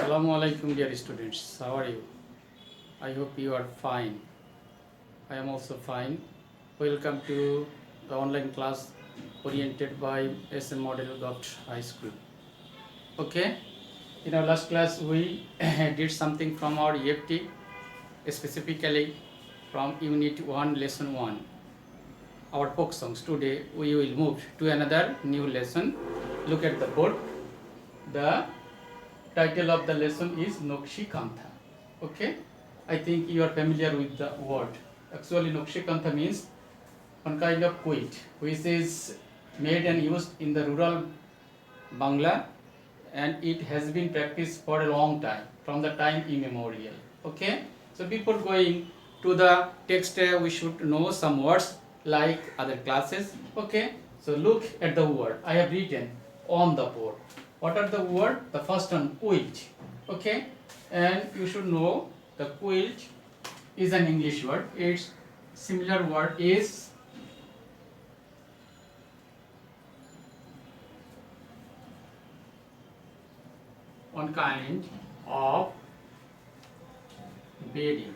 Assalamu alaikum, dear students. How are you? I hope you are fine. I am also fine. Welcome to the online class oriented by SM Model Govt High School. Okay, in our last class we did something from our EFT, specifically from Unit 1, Lesson 1, our folk songs. Today we will move to another new lesson. Look at the board. The title of the lesson is Nokshikantha. Okay, I think you are familiar with the word. Actually, Nokshikantha means one kind of quilt which is made and used in the rural Bangla, and it has been practiced for a long time, from the time immemorial. Okay, so before going to the text, we should know some words like other classes. Okay, so look at the word I have written on the board. What are the word? The first one, quilt. Okay, and you should know the quilt is an English word. Its similar word is one kind of bedding.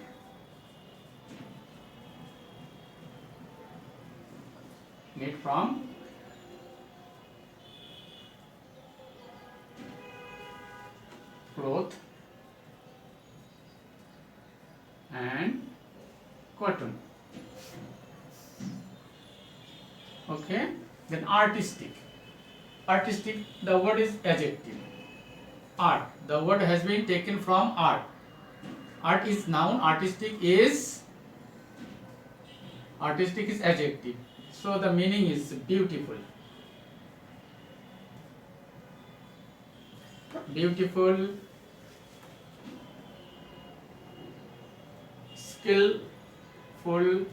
Made from cloth and cotton. Okay, then artistic. Artistic, the word is adjective. Art, the word has been taken from art. Art is noun, artistic is adjective. So the meaning is beautiful. Beautiful, skillful,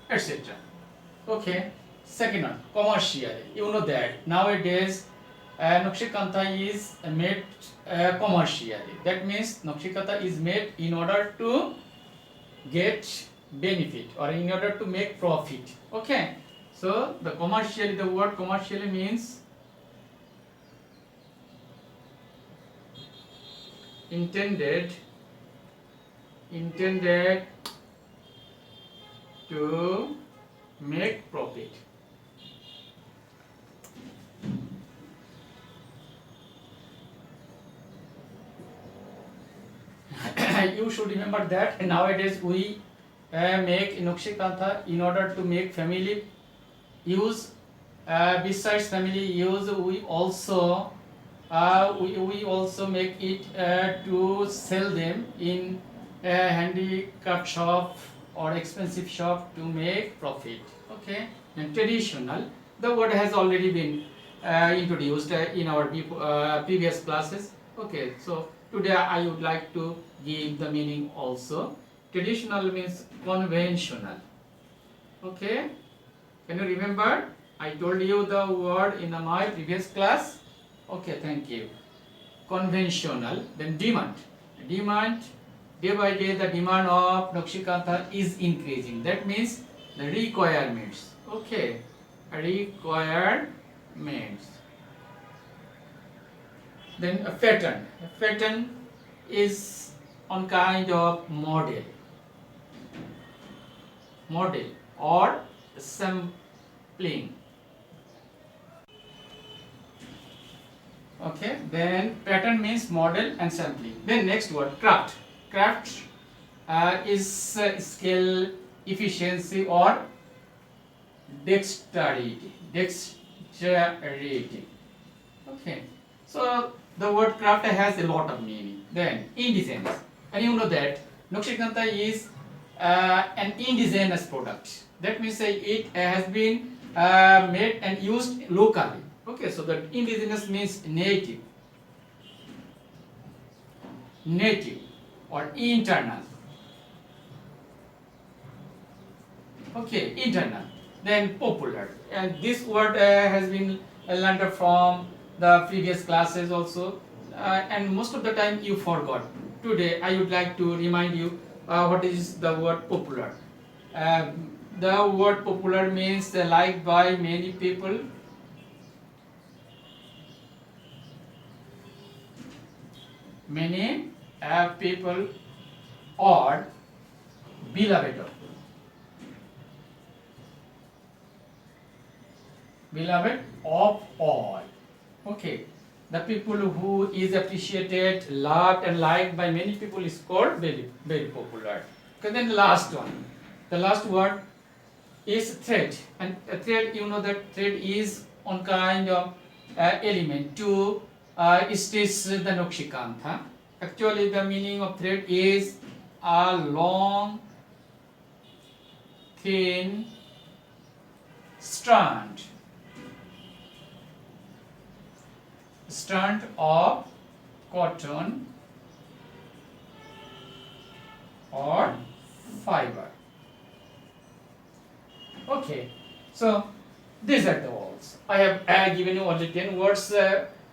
etc. Okay, second one, commercial. You know that nowadays Nokshikantha is made commercially. That means Nokshikantha is made in order to get benefit or in order to make profit. Okay, so the commercially, the word commercially means intended to make profit. You should remember that nowadays we make Nokshikantha in order to make family use. Besides family use, we also make it to sell them in a handicraft shop or expensive shop to make profit. Okay, and traditional, the word has already been introduced in our previous classes. Okay, so today I would like to give the meaning also. Traditional means conventional. Okay, can you remember? I told you the word in my previous class. Okay, thank you. Conventional. Then demand. Demand. Day by day the demand of Nokshikantha is increasing. That means the requirements. Okay, requirements. Then a pattern. A pattern is on kind of model or sampling. Okay, then pattern means model and sampling. Then next word, craft. Craft is skill, efficiency or dexterity. Okay, so the word craft has a lot of meaning. Then indigenous, and you know that Nokshikantha is an indigenous product. That means it has been made and used locally. Okay, so that indigenous means native or internal. Okay, internal. Then popular, and this word has been learned from the previous classes also, and most of the time you forgot. Today I would like to remind you what is the word popular. The word popular means liked by many people. many people are beloved of. Beloved of all. Okay. The people who is appreciated, loved and liked by many people is called very, very popular. Okay, then the last one. The last word is thread. And a thread, you know that thread is one kind of element to stitch the Nakshikantha. Actually, the meaning of thread is a long, thin strand of cotton or fiber. Okay, so these are the words. I have given you only 10 words.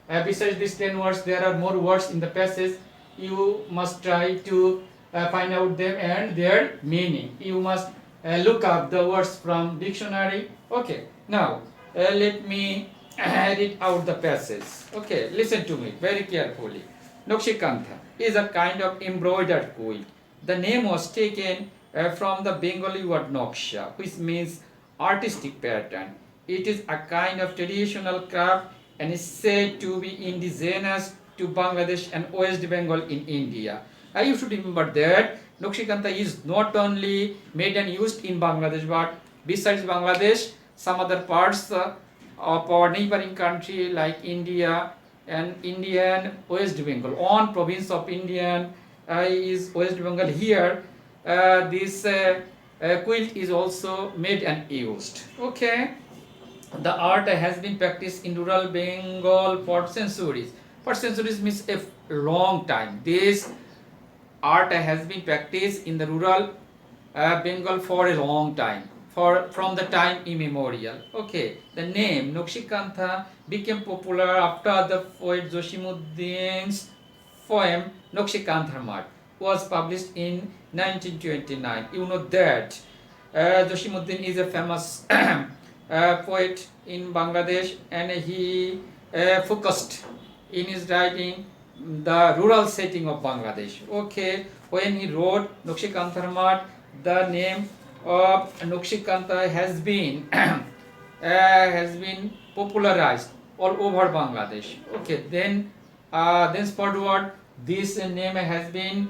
Besides these 10 words, there are more words in the passage. You must try to find out them and their meaning. You must look up the words from dictionary. Okay, now let me read out the passage. Okay, listen to me very carefully. Nakshikantha is a kind of embroidered quilt. The name was taken from the Bengali word Naksha, which means artistic pattern. It is a kind of traditional craft and is said to be indigenous to Bangladesh and West Bengal in India. You should remember that Nakshikantha is not only made and used in Bangladesh, but besides Bangladesh, some other parts of our neighboring country like India and Indian West Bengal. One province of Indian is West Bengal. Here, this quilt is also made and used. Okay, the art has been practiced in rural Bengal for centuries. For centuries means a long time. This art has been practiced in the rural Bengal for a long time, from the time immemorial. Okay, the name Nakshikantha became popular after the poet Joshimuddin's poem Nakshikantha was published in 1929. You know that Joshimuddin is a famous poet in Bangladesh, and he focused in his writing the rural setting of Bangladesh. Okay, when he wrote Nakshikantha, the name of Nakshikantha has been popularized all over Bangladesh. Okay, then forward this name has been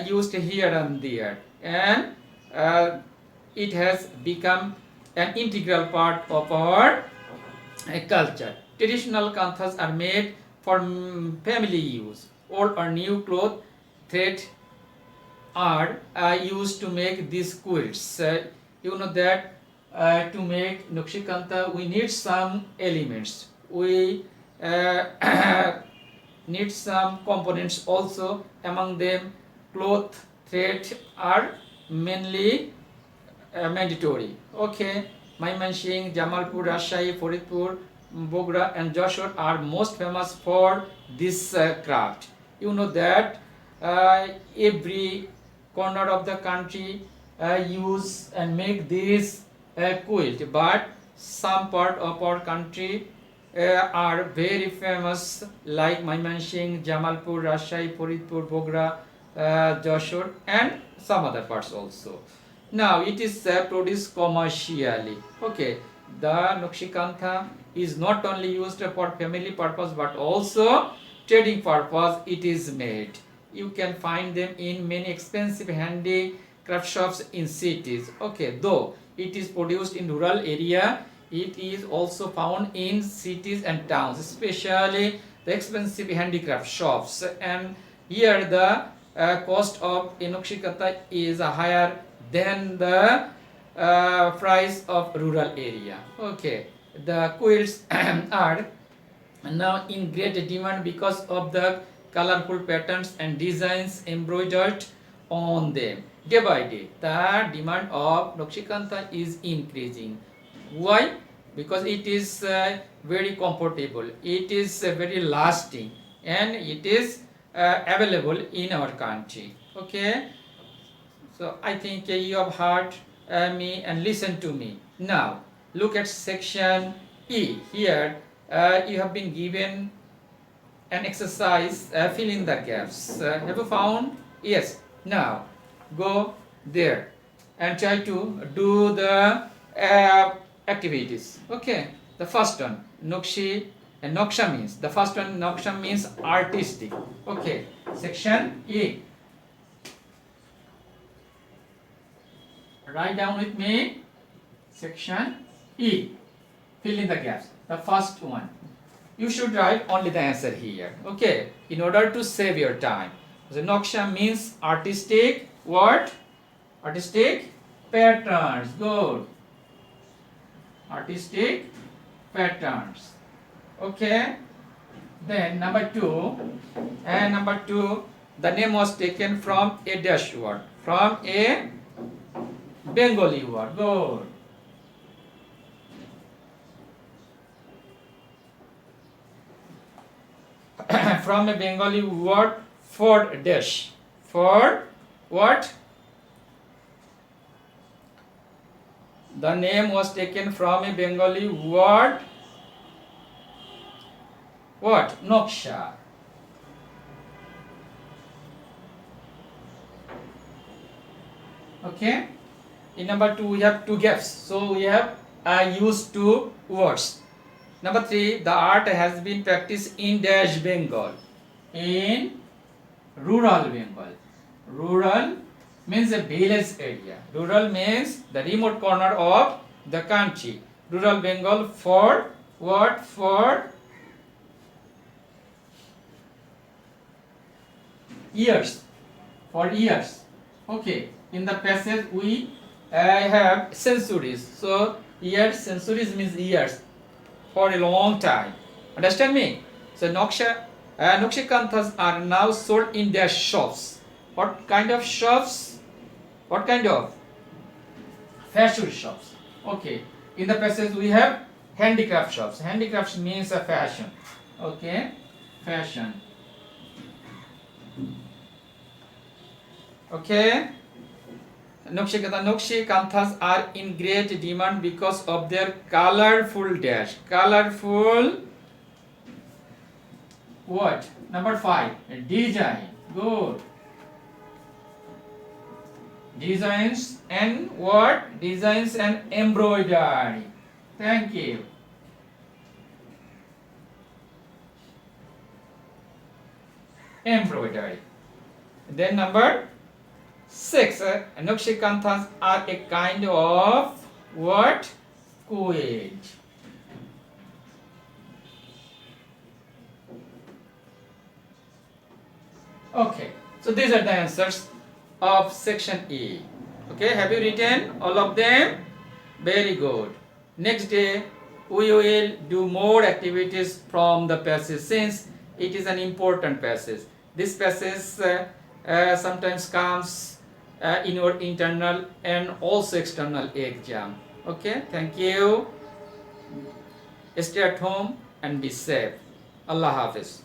used here and there, and it has become an integral part of our culture. Traditional kanthas are made for family use. Old or new cloth thread are used to make these quilts. You know that to make Nakshikantha we need some elements. We need some components also. Among them, cloth, thread are mainly mandatory. Okay, Mymensingh, Jamalpur, Rajshahi, Faridpur, Bogra and Jashore are most famous for this craft. You know that every corner of the country use and make this quilt, but some part of our country are very famous like Mymensingh, Jamalpur, Rajshahi, Faridpur, Bogra, Jashore and some other parts also. Now it is produced commercially. Okay, the Nakshikantha is not only used for family purpose but also trading purpose. It is made. You can find them in many expensive handicraft shops in cities. Okay, though it is produced in rural area, it is also found in cities and towns, especially the expensive handicraft shops. And here the cost of Nakshikantha is higher than the price of rural area. Okay, the quilts are now in great demand because of the colorful patterns and designs embroidered on them. Day by day, the demand of Nakshikantha is increasing. Why? Because it is very comfortable, it is very lasting, and it is available in our country. Okay, so I think you have heard me and listen to me. Now look at section E. Here you have been given an exercise, fill in the gaps. Have you found? Yes. Now go there and try to do the activities. Okay. The first one, Nokshi and Noksha means. The first one, Noksha means artistic. Okay. Section E. Write down with me. Section E. Fill in the gaps. The first one. You should write only the answer here. Okay. In order to save your time. So Noksha means artistic what? Artistic patterns. Good. Artistic patterns. Okay. Then number two. And number two, the name was taken from a dash word. From a Bengali word. Good. From a Bengali word for dash. For what? The name was taken from a Bengali word. What? Noksha. Okay. In number two, we have two gaps. So we have used two words. Number three, the art has been practiced in dash Bengal. In rural Bengal. Rural means a village area. Rural means the remote corner of the country. Rural Bengal for what? For years. For years. Okay. In the passage we have centuries. So years, centuries means years. For a long time. Understand me? So Nokshikanthas are now sold in their shops. What kind of shops? What kind of? Fashion shops. Okay. In the passage we have handicraft shops. Handicrafts means a fashion. Okay. Fashion. Okay. Nokshikanthas are in great demand because of their colorful dash. Colorful what? Number 5. Design. Good. Designs and what? Designs and embroidery. Thank you. Embroidery. Then number 6. Nokshikanthas are a kind of what? Quilt. Okay, so these are the answers of section E. Okay, have you written all of them? Very good. Next day we will do more activities from the passage since it is an important passage. This passage sometimes comes in your internal and also external exam. Okay, thank you. Stay at home and be safe. Allah Hafiz.